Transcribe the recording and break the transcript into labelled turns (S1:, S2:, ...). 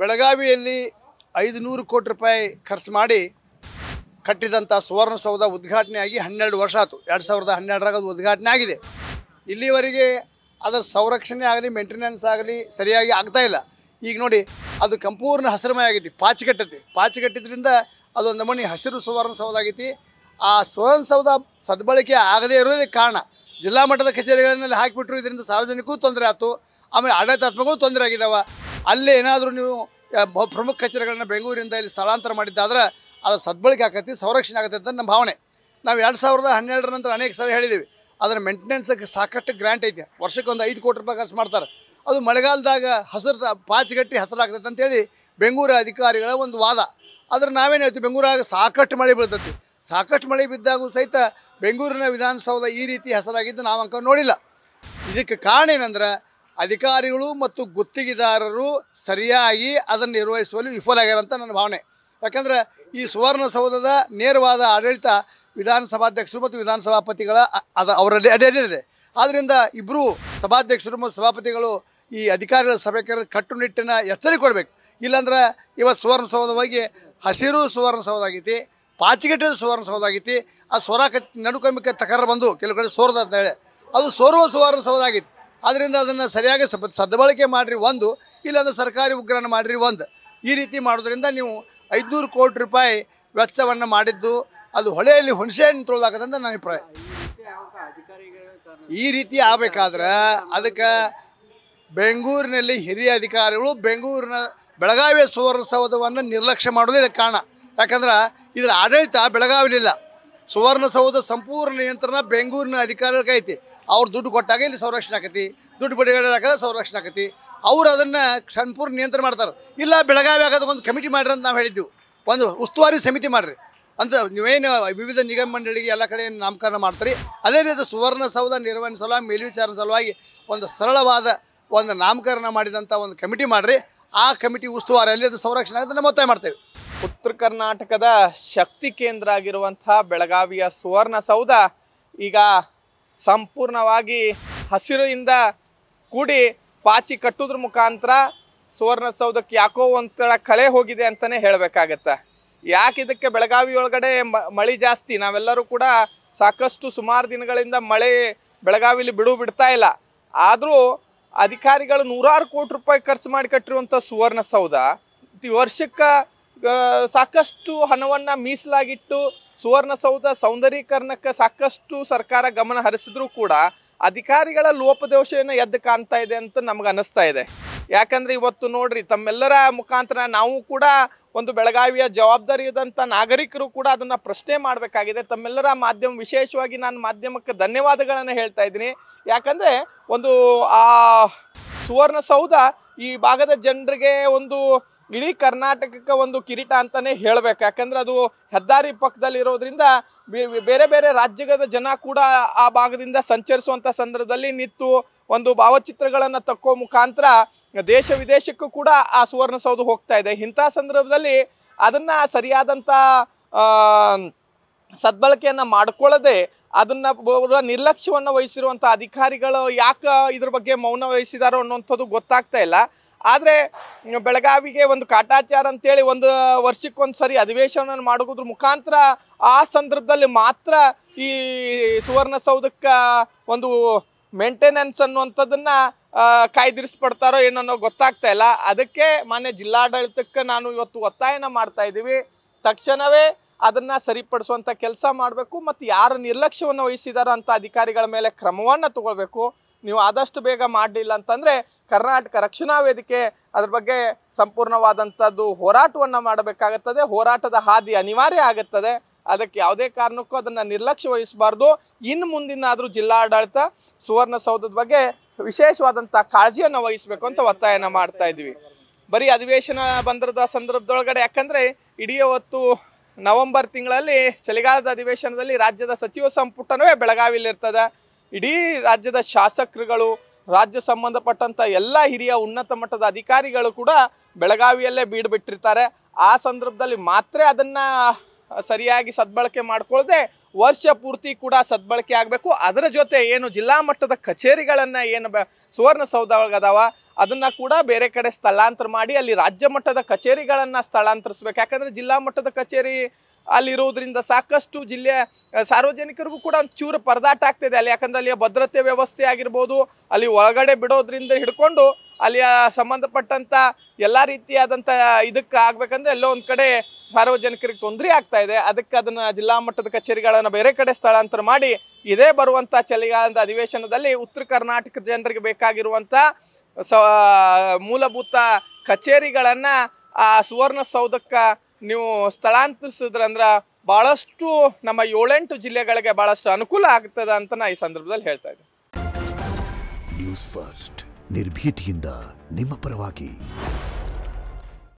S1: ಬೆಳಗಾವಿಯಲ್ಲಿ 500 ಕೋಟಿ ರೂಪಾಯಿ ಖರ್ಚು ಮಾಡಿ ಕಟ್ಟಿದಂಥ ಸುವರ್ಣಸೌಧ ಉದ್ಘಾಟನೆಯಾಗಿ 12 ವರ್ಷ ಆಯಿತು. 2012ರಾಗ ಅದು ಉದ್ಘಾಟನೆ ಆಗಿದೆ. ಇಲ್ಲಿವರೆಗೆ ಅದರ ಸಂರಕ್ಷಣೆ ಆಗಲಿ ಮೇಂಟೆನೆನ್ಸ್ ಆಗಲಿ ಸರಿಯಾಗಿ ಆಗ್ತಾಯಿಲ್ಲ. ಈಗ ನೋಡಿ, ಅದು ಸಂಪೂರ್ಣ ಹಸಿರುಮಯ ಆಗೈತಿ, ಪಾಚಿಗಟ್ಟಿದ್ರಿಂದ ಅದೊಂದು ನಮೂನಿ ಹಸಿರು ಸುವರ್ಣಸೌಧ ಆಗೈತಿ. ಆ ಸುವರ್ಣಸೌಧ ಸದ್ಬಳಕೆ ಆಗದೇ ಇರೋದಕ್ಕೆ ಕಾರಣ ಜಿಲ್ಲಾ ಮಟ್ಟದ ಕಚೇರಿಗಳಲ್ಲಿ ಹಾಕಿಬಿಟ್ರು. ಇದರಿಂದ ಸಾರ್ವಜನಿಕಗೂ ತೊಂದರೆ ಆಯಿತು, ಆಮೇಲೆ ಆಡಳಿತಾತ್ಮಕವೂ ತೊಂದರೆ ಆಗಿದ್ದಾವೆ. ಅಲ್ಲೇ ಏನಾದರೂ ನೀವು ಪ್ರಮುಖ ಕಚೇರಿಗಳನ್ನ ಬೆಂಗಳೂರಿಂದ ಇಲ್ಲಿ ಸ್ಥಳಾಂತರ ಮಾಡಿದ್ದಾದ್ರೆ ಅದು ಸದ್ಬಳಕೆ ಆಗತ್ತೆ, ಸಂರಕ್ಷಣೆ ಆಗುತ್ತೆ ಅಂತ ನಮ್ಮ ಭಾವನೆ. ನಾವು 2012 ನಂತರ ಅನೇಕ ಸಲ ಹೇಳಿದ್ದೀವಿ, ಅದರ ಮೇಂಟೆನೆನ್ಸ್ಗೆ ಸಾಕಷ್ಟು ಗ್ರ್ಯಾಂಟ್ ಐತೆ. ವರ್ಷಕ್ಕೆ ಒಂದು 5 ಕೋಟಿ ರೂಪಾಯಿ ಖರ್ಚು ಮಾಡ್ತಾರೆ. ಅದು ಮಳೆಗಾಲದಾಗ ಪಾಚಿಗಟ್ಟಿ ಹಸಿರಾಗ್ತೈತೆ ಅಂತೇಳಿ ಬೆಂಗಳೂರು ಅಧಿಕಾರಿಗಳ ಒಂದು ವಾದ. ಆದರೆ ನಾವೇನು ಹೇಳ್ತೀವಿ, ಬೆಂಗಳೂರಾಗ ಸಾಕಷ್ಟು ಮಳೆ ಬೀಳ್ತೈತಿ. ಸಾಕಷ್ಟು ಮಳೆ ಬಿದ್ದಾಗೂ ಸಹಿತ ಬೆಂಗಳೂರಿನ ವಿಧಾನಸೌಧ ಈ ರೀತಿ ಹೆಸರಾಗಿದ್ದು ನಾವು ಅಂಕ ನೋಡಿಲ್ಲ. ಇದಕ್ಕೆ ಕಾರಣ ಏನಂದ್ರೆ ಅಧಿಕಾರಿಗಳು ಮತ್ತು ಗುತ್ತಿಗೆದಾರರು ಸರಿಯಾಗಿ ಅದನ್ನು ನಿರ್ವಹಿಸುವಲ್ಲಿ ವಿಫಲಾಗ್ಯಾರ ಅಂತ ನನ್ನ ಭಾವನೆ. ಯಾಕಂದರೆ ಈ ಸುವರ್ಣಸೌಧದ ನೇರವಾದ ಆಡಳಿತ ವಿಧಾನಸಭಾಧ್ಯಕ್ಷರು ಮತ್ತು ವಿಧಾನಸಭಾಪತಿಗಳ ಅವರಲ್ಲಿ ಅಡ್ಡಿದೆ. ಆದ್ದರಿಂದ ಇಬ್ಬರು ಸಭಾಧ್ಯಕ್ಷರು ಮತ್ತು ಸಭಾಪತಿಗಳು ಈ ಅಧಿಕಾರಿಗಳ ಸಭೆ ಕರೆದು ಕಟ್ಟುನಿಟ್ಟಿನ ಎಚ್ಚರಿಕೆ ಕೊಡಬೇಕು. ಇಲ್ಲಾಂದ್ರೆ ಇವತ್ತು ಸುವರ್ಣಸೌಧವಾಗಿ ಹಸಿರು ಸುವರ್ಣಸೌಧ ಆಗೈತಿ, ಪಾಚಿಗಟ್ಟಿದ ಸುವರ್ಣಸೌಧ ಆಗೈತಿ. ಆ ನಡುಕಂಬಿಕೆ ತಕರ ಬಂದು ಕೆಲವು ಕಡೆ ಸೋರ್ದ ಅಂತ ಹೇಳಿ ಅದು ಸೋರುವ ಸುವರ್ಣಸೌಧ ಆಗೈತಿ. ಆದ್ದರಿಂದ ಅದನ್ನು ಸರಿಯಾಗಿ ಸದ್ಬಳಕೆ ಮಾಡಿರಿ ಒಂದು, ಇಲ್ಲಾಂದ್ರೆ ಸರ್ಕಾರಿ ಉಗ್ರಾಣ ಮಾಡಿರಿ ಒಂದು. ಈ ರೀತಿ ಮಾಡೋದ್ರಿಂದ ನೀವು 500 ಕೋಟಿ ರೂಪಾಯಿ ವೆಚ್ಚವನ್ನು ಮಾಡಿದ್ದು ಅದು ಹೊಳೆಯಲ್ಲಿ ಹುಣಸೆ ಹಣ್ಣು ತೊಳೆದಾಕದಂತ ನನ್ನ ಅಭಿಪ್ರಾಯ. ಈ ರೀತಿ ಆಗಬೇಕಾದ್ರೆ ಅದಕ್ಕೆ ಬೆಂಗಳೂರಿನಲ್ಲಿ ಹಿರಿಯ ಅಧಿಕಾರಿಗಳು ಬೆಳಗಾವಿಯ ಸುವರ್ಣಸೌಧವನ್ನು ನಿರ್ಲಕ್ಷ್ಯ ಮಾಡೋದೇ ಇದಕ್ಕೆ ಕಾರಣ. ಯಾಕಂದ್ರೆ ಇದರ ಆಡಳಿತ ಬೆಳಗಾವಿಲಿಲ್ಲ. ಸುವರ್ಣಸೌಧ ಸಂಪೂರ್ಣ ನಿಯಂತ್ರಣ ಬೆಂಗಳೂರಿನ ಅಧಿಕಾರಿಗಳಿಗೆ ಐತಿ. ಅವ್ರು ದುಡ್ಡು ಕೊಟ್ಟಾಗ ಇಲ್ಲಿ ಸಂರಕ್ಷಣೆ ಆಕತಿ, ದುಡ್ಡು ಬಿಡುಗಡೆ ಹಾಕಿದ್ರೆ ಸಂರಕ್ಷಣೆ ಆಕತಿ. ಅವ್ರು ಅದನ್ನು ಸಂಪೂರ್ಣ ನಿಯಂತ್ರಣ ಮಾಡ್ತಾರೆ. ಇಲ್ಲ ಬೆಳಗಾವಿ ಆಗೋದಕ್ಕೆ ಒಂದು ಕಮಿಟಿ ಮಾಡಿರಿ ಅಂತ ನಾವು ಹೇಳಿದ್ದೀವಿ, ಒಂದು ಉಸ್ತುವಾರಿ ಸಮಿತಿ ಮಾಡಿರಿ ಅಂತ. ನೀವೇನು ವಿವಿಧ ನಿಗಮ ಮಂಡಳಿಗೆ ಎಲ್ಲ ಕಡೆ ನಾಮಕರಣ ಮಾಡ್ತೀರಿ, ಅದೇ ರೀತಿ ಸುವರ್ಣಸೌಧ ನಿರ್ವಹಣೆ ಸಲುವಾಗಿ ಮೇಲ್ವಿಚಾರಣೆ ಸಲುವಾಗಿ ಒಂದು ಸರಳವಾದ ಒಂದು ನಾಮಕರಣ ಮಾಡಿದಂಥ ಒಂದು ಕಮಿಟಿ ಮಾಡಿರಿ. ಆ ಕಮಿಟಿ ಉಸ್ತುವಾರಿಯಲ್ಲಿ ಅದು ಸಂರಕ್ಷಣೆ ಆಗುತ್ತೆ ನಾವು ಒತ್ತಾಯ ಮಾಡ್ತೇವೆ.
S2: ಉತ್ತರ ಕರ್ನಾಟಕದ ಶಕ್ತಿ ಕೇಂದ್ರ ಆಗಿರುವಂಥ ಬೆಳಗಾವಿಯ ಸುವರ್ಣಸೌಧ ಈಗ ಸಂಪೂರ್ಣವಾಗಿ ಹಸಿರಿಂದ ಕೂಡಿ ಪಾಚಿ ಕಟ್ಟೋದ್ರ ಮುಖಾಂತರ ಸುವರ್ಣಸೌಧಕ್ಕೆ ಯಾಕೋ ಒಂಥರ ಕಳೆ ಹೋಗಿದೆ ಅಂತಲೇ ಹೇಳಬೇಕಾಗತ್ತೆ. ಯಾಕೆ ಇದಕ್ಕೆ ಬೆಳಗಾವಿ ಒಳಗಡೆ ಮಳೆ ಜಾಸ್ತಿ, ನಾವೆಲ್ಲರೂ ಕೂಡ ಸಾಕಷ್ಟು ಸುಮಾರು ದಿನಗಳಿಂದ ಮಳೆ ಬೆಳಗಾವಿಲಿ ಬಿಡ್ತಾ ಇಲ್ಲ. ಆದರೂ ಅಧಿಕಾರಿಗಳು 100 ಕೋಟಿ ರೂಪಾಯಿ ಖರ್ಚು ಮಾಡಿ ಕಟ್ಟಿರುವಂಥ ಸುವರ್ಣಸೌಧ ವರ್ಷಕ್ಕೆ ಸಾಕಷ್ಟು ಹಣವನ್ನು ಮೀಸಲಾಗಿಟ್ಟು ಸುವರ್ಣಸೌಧ ಸೌಂದರೀಕರಣಕ್ಕೆ ಸಾಕಷ್ಟು ಸರ್ಕಾರ ಗಮನ ಹರಿಸಿದ್ರೂ ಕೂಡ ಅಧಿಕಾರಿಗಳ ಲೋಪದೋಷವನ್ನು ಎದ್ದು ಕಾಣ್ತಾ ಇದೆ ಅಂತ ನಮ್ಗೆ ಅನ್ನಿಸ್ತಾ ಇದೆ. ಯಾಕಂದರೆ ಇವತ್ತು ನೋಡ್ರಿ, ತಮ್ಮೆಲ್ಲರ ಮುಖಾಂತರ ನಾವು ಕೂಡ ಒಂದು ಬೆಳಗಾವಿಯ ಜವಾಬ್ದಾರಿಯಾದಂಥ ನಾಗರಿಕರು ಕೂಡ ಅದನ್ನು ಪ್ರಶ್ನೆ ಮಾಡಬೇಕಾಗಿದೆ. ತಮ್ಮೆಲ್ಲರ ಮಾಧ್ಯಮ, ವಿಶೇಷವಾಗಿ ನಾನು ಮಾಧ್ಯಮಕ್ಕೆ ಧನ್ಯವಾದಗಳನ್ನು ಹೇಳ್ತಾ ಇದ್ದೀನಿ. ಯಾಕಂದರೆ ಒಂದು ಆ ಸುವರ್ಣಸೌಧ ಈ ಭಾಗದ ಜನರಿಗೆ ಒಂದು ಇಡೀ ಕರ್ನಾಟಕಕ್ಕೆ ಒಂದು ಕಿರೀಟ ಅಂತಲೇ ಹೇಳಬೇಕು. ಯಾಕಂದರೆ ಅದು ಹೆದ್ದಾರಿ ಪಕ್ಕದಲ್ಲಿರೋದ್ರಿಂದ ಬೇರೆ ಬೇರೆ ರಾಜ್ಯದ ಜನ ಕೂಡ ಆ ಭಾಗದಿಂದ ಸಂಚರಿಸುವಂಥ ಸಂದರ್ಭದಲ್ಲಿ ನಿಂತು ಒಂದು ಭಾವಚಿತ್ರಗಳನ್ನು ತಕ್ಕೋ ಮುಖಾಂತರ ದೇಶ ವಿದೇಶಕ್ಕೂ ಕೂಡ ಆ ಸುವರ್ಣಸೌಧ ಹೋಗ್ತಾ ಇದೆ. ಇಂಥ ಸಂದರ್ಭದಲ್ಲಿ ಅದನ್ನು ಸರಿಯಾದಂಥ ಸದ್ಬಳಕೆಯನ್ನು ಮಾಡ್ಕೊಳ್ಳದೆ ಅದನ್ನು ನಿರ್ಲಕ್ಷ್ಯವನ್ನು ವಹಿಸಿರುವಂಥ ಅಧಿಕಾರಿಗಳು ಯಾಕೆ ಇದ್ರ ಬಗ್ಗೆ ಮೌನ ವಹಿಸಿದಾರೋ ಅನ್ನೋಂಥದ್ದು ಗೊತ್ತಾಗ್ತಾ ಇಲ್ಲ. ಆದರೆ ಬೆಳಗಾವಿಗೆ ಒಂದು ಕಾಟಾಚಾರ ಅಂತೇಳಿ ಒಂದು ವರ್ಷಕ್ಕೊಂದು ಸರಿ ಅಧಿವೇಶನ ಮಾಡೋದ್ರ ಮುಖಾಂತರ ಆ ಸಂದರ್ಭದಲ್ಲಿ ಮಾತ್ರ ಈ ಸುವರ್ಣಸೌಧಕ್ಕೆ ಒಂದು ಮೇಂಟೆನೆನ್ಸ್ ಅನ್ನುವಂಥದ್ದನ್ನು ಕಾಯ್ದಿರಿಸ್ಪಡ್ತಾರೋ ಏನೋ ಗೊತ್ತಾಗ್ತಾ ಇಲ್ಲ. ಅದಕ್ಕೆ ಮಾನ್ಯ ಜಿಲ್ಲಾಡಳಿತಕ್ಕೆ ನಾನು ಇವತ್ತು ಒತ್ತಾಯನ ಮಾಡ್ತಾ ಇದ್ದೀವಿ, ತಕ್ಷಣವೇ ಅದನ್ನು ಸರಿಪಡಿಸುವಂಥ ಕೆಲಸ ಮಾಡಬೇಕು ಮತ್ತು ಯಾರು ನಿರ್ಲಕ್ಷ್ಯವನ್ನು ವಹಿಸಿದಾರೋ ಅಂಥ ಅಧಿಕಾರಿಗಳ ಮೇಲೆ ಕ್ರಮವನ್ನು ತಗೊಳ್ಬೇಕು. ನೀವು ಆದಷ್ಟು ಬೇಗ ಮಾಡಲಿಲ್ಲ ಅಂತಂದರೆ ಕರ್ನಾಟಕ ರಕ್ಷಣಾ ವೇದಿಕೆ ಅದ್ರ ಬಗ್ಗೆ ಸಂಪೂರ್ಣವಾದಂಥದ್ದು ಹೋರಾಟವನ್ನು ಮಾಡಬೇಕಾಗುತ್ತದೆ. ಹೋರಾಟದ ಹಾದಿ ಅನಿವಾರ್ಯ ಆಗುತ್ತದೆ. ಅದಕ್ಕೆ ಯಾವುದೇ ಕಾರಣಕ್ಕೂ ಅದನ್ನು ನಿರ್ಲಕ್ಷ್ಯ ವಹಿಸಬಾರ್ದು. ಇನ್ನು ಮುಂದಿನಾದರೂ ಜಿಲ್ಲಾಡಳಿತ ಸುವರ್ಣಸೌಧದ ಬಗ್ಗೆ ವಿಶೇಷವಾದಂಥ ಕಾಳಜಿಯನ್ನು ವಹಿಸಬೇಕು ಅಂತ ಒತ್ತಾಯನ ಮಾಡ್ತಾ ಇದ್ವಿ. ಬರೀ ಅಧಿವೇಶನ ಬಂದಿರದ ಸಂದರ್ಭದೊಳಗಡೆ, ಯಾಕಂದರೆ ಇಡೀ ಹೊತ್ತು ನವೆಂಬರ್ ತಿಂಗಳಲ್ಲಿ ಚಳಿಗಾಲದ ಅಧಿವೇಶನದಲ್ಲಿ ರಾಜ್ಯದ ಸಚಿವ ಸಂಪುಟವೇ ಬೆಳಗಾವಿಲಿರ್ತದೆ. ಇಡೀ ರಾಜ್ಯದ ಶಾಸಕರುಗಳು, ರಾಜ್ಯ ಸಂಬಂಧಪಟ್ಟಂಥ ಎಲ್ಲ ಹಿರಿಯ ಉನ್ನತ ಮಟ್ಟದ ಅಧಿಕಾರಿಗಳು ಕೂಡ ಬೆಳಗಾವಿಯಲ್ಲೇ ಬೀಡುಬಿಟ್ಟಿರ್ತಾರೆ. ಆ ಸಂದರ್ಭದಲ್ಲಿ ಮಾತ್ರ ಅದನ್ನು ಸರಿಯಾಗಿ ಸದ್ಬಳಕೆ ಮಾಡ್ಕೊಳ್ಳದೆ ವರ್ಷ ಪೂರ್ತಿ ಕೂಡ ಸದ್ಬಳಕೆ ಆಗಬೇಕು. ಅದರ ಜೊತೆ ಏನು ಜಿಲ್ಲಾ ಮಟ್ಟದ ಕಚೇರಿಗಳನ್ನು ಏನು ಸುವರ್ಣಸೌಧ ಒಳಗದಾವ ಅದನ್ನು ಕೂಡ ಬೇರೆ ಕಡೆ ಸ್ಥಳಾಂತರ ಮಾಡಿ ಅಲ್ಲಿ ರಾಜ್ಯ ಮಟ್ಟದ ಕಚೇರಿಗಳನ್ನು ಸ್ಥಳಾಂತರಿಸ್ಬೇಕು. ಯಾಕಂದರೆ ಜಿಲ್ಲಾ ಮಟ್ಟದ ಕಚೇರಿ ಅಲ್ಲಿರುವುದರಿಂದ ಸಾಕಷ್ಟು ಜಿಲ್ಲೆಯ ಸಾರ್ವಜನಿಕರಿಗೂ ಕೂಡ ಒಂದು ಚೂರು ಪರದಾಟ ಆಗ್ತಿದೆ ಅಲ್ಲಿ. ಯಾಕಂದರೆ ಅಲ್ಲಿಯ ಭದ್ರತೆ ವ್ಯವಸ್ಥೆ ಆಗಿರ್ಬೋದು, ಅಲ್ಲಿ ಒಳಗಡೆ ಬಿಡೋದ್ರಿಂದ ಹಿಡ್ಕೊಂಡು ಅಲ್ಲಿಯ ಸಂಬಂಧಪಟ್ಟಂಥ ಎಲ್ಲ ರೀತಿಯಾದಂಥ ಇದಕ್ಕೆ ಆಗ್ಬೇಕಂದ್ರೆ ಎಲ್ಲೋ ಒಂದು ಕಡೆ ಸಾರ್ವಜನಿಕರಿಗೆ ತೊಂದರೆ ಆಗ್ತಾ ಇದೆ. ಅದಕ್ಕೆ ಅದನ್ನು ಜಿಲ್ಲಾ ಮಟ್ಟದ ಕಚೇರಿಗಳನ್ನು ಬೇರೆ ಕಡೆ ಸ್ಥಳಾಂತರ ಮಾಡಿ ಇದೇ ಬರುವಂಥ ಚಳಿಗಾಲದ ಅಧಿವೇಶನದಲ್ಲಿ ಉತ್ತರ ಕರ್ನಾಟಕದ ಜನರಿಗೆ ಬೇಕಾಗಿರುವಂಥ ಮೂಲಭೂತ ಕಚೇರಿಗಳನ್ನು ಆ ಸುವರ್ಣಸೌಧಕ್ಕೆ ನೀವು ಸ್ಥಳಾಂತರಿಸಿದ್ರಂದ್ರೆ ಭಾಳಷ್ಟು ನಮ್ಮ 7-8 ಜಿಲ್ಲೆಗಳಿಗೆ ಭಾಳಷ್ಟು ಅನುಕೂಲ ಆಗ್ತದೆ ಅಂತ ನಾ ಈ ಸಂದರ್ಭದಲ್ಲಿ ಹೇಳ್ತಾ ಇದ್ದೀನಿ.
S3: ನ್ಯೂಸ್ ಫಸ್ಟ್ ನಿರ್ಭೀತಿಯಿಂದ ನಿಮ್ಮ ಪರವಾಗಿ.